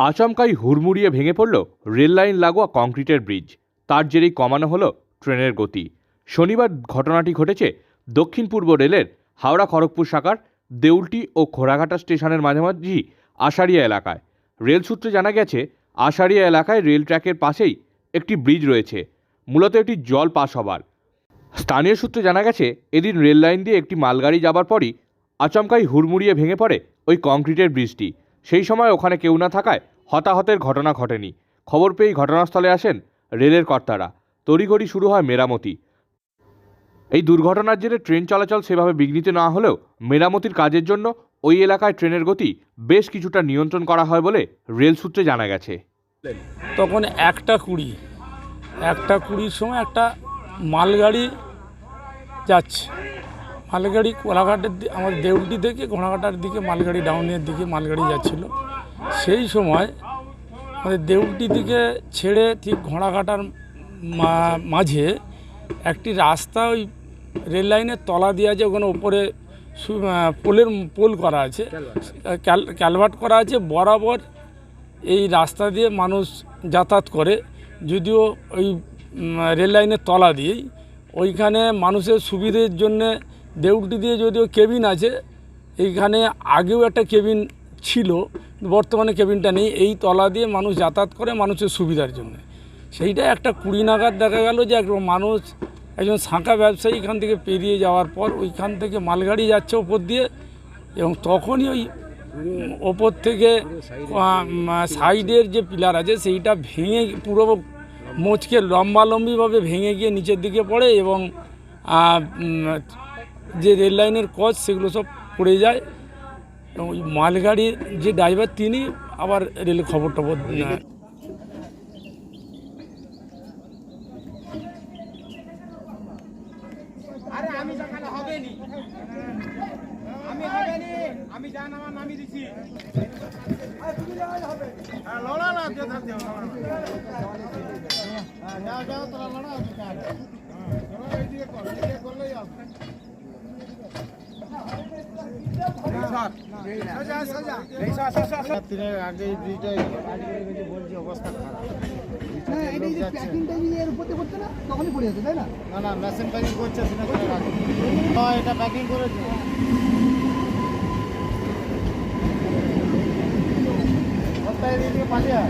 আচমকাই হুড়মুড়িয়ে ভেঙে পড়ল রেল লাইন লাগোয়া কংক্রিটের ব্রিজ। তার জেরেই কমানো হলো ট্রেনের গতি। শনিবার ঘটনাটি ঘটেছে দক্ষিণ পূর্ব রেলের হাওড়া খড়গপুর শাখার দেউলটি ও ঘোড়াঘাটা স্টেশনের মাঝামাঝি আষাঢ়িয়া এলাকায়। রেল সূত্রে জানা গেছে, আষাঢ়িয়া এলাকায় রেল ট্র্যাকের পাশেই একটি ব্রিজ রয়েছে, মূলত এটি জল পাস হবার। স্থানীয় সূত্রে জানা গেছে, এদিন রেল লাইন দিয়ে একটি মালগাড়ি যাবার পরই আচমকাই হুড়মুড়িয়ে ভেঙে পড়ে ওই কংক্রিটের ব্রিজটি। সেই সময় ওখানে কেউ না থাকায় হতাহতের ঘটনা ঘটেনি। খবর পেয়েই ঘটনাস্থলে আসেন রেলের কর্তারা। তড়িঘড়ি শুরু হয় মেরামতি। এই দুর্ঘটনার জেরে ট্রেন চলাচল সেভাবে বিঘ্নিত না হলেও মেরামতির কাজের জন্য ওই এলাকায় ট্রেনের গতি বেশ কিছুটা নিয়ন্ত্রণ করা হয় বলে রেল সূত্রে জানা গেছে। তখন 1:20 সময় একটা মালগাড়ি যাচ্ছে। মালগাড়ি ঘোড়াঘাটের আমাদের দেউলটি থেকে ঘোড়াঘাটার দিকে মালগাড়ি ডাউনের দিকে মালগাড়ি যাচ্ছিল। সেই সময় আমাদের দেউলটি থেকে ছেড়ে ঠিক ঘোড়াঘাটার মাঝে একটি রাস্তা ওই রেল লাইনের তলা দিয়ে আছে, ওখানে উপরে পোল করা আছে, ক্যালভার্ট করা আছে। বরাবর এই রাস্তা দিয়ে মানুষ যাতায়াত করে, যদিও ওই রেল লাইনের তলা দিয়েই। ওইখানে মানুষের সুবিধের জন্যে দেউলটি দিয়ে যদিও কেবিন আছে, এইখানে আগেও একটা কেবিন ছিল, বর্তমানে কেবিনটা নেই। এই তলা দিয়ে মানুষ যাতায়াত করে মানুষের সুবিধার জন্য। সেইটা 1:20 নাগাদ দেখা গেল যে একজন শাঁখা ব্যবসায়ী এখান থেকে পেরিয়ে যাওয়ার পর ওইখান থেকে মালগাড়ি যাচ্ছে ওপর দিয়ে, এবং তখনই ওই ওপর থেকে সাইডের যে পিলার আছে সেইটা ভেঙে পুরো মোচকে লম্বালম্বিভাবে ভেঙে গিয়ে নিচের দিকে পড়ে, এবং যে রেল লাইনের কচ সেগুলো সব পড়ে যায়। এবং ওই মালগাড়ির যে ড্রাইভার তিনি আবার রেলের খবর আগে অবস্থা খারাপ। না মেশিন প্যাকিং করছে, এটা প্যাকিং করেছে। পালিয়া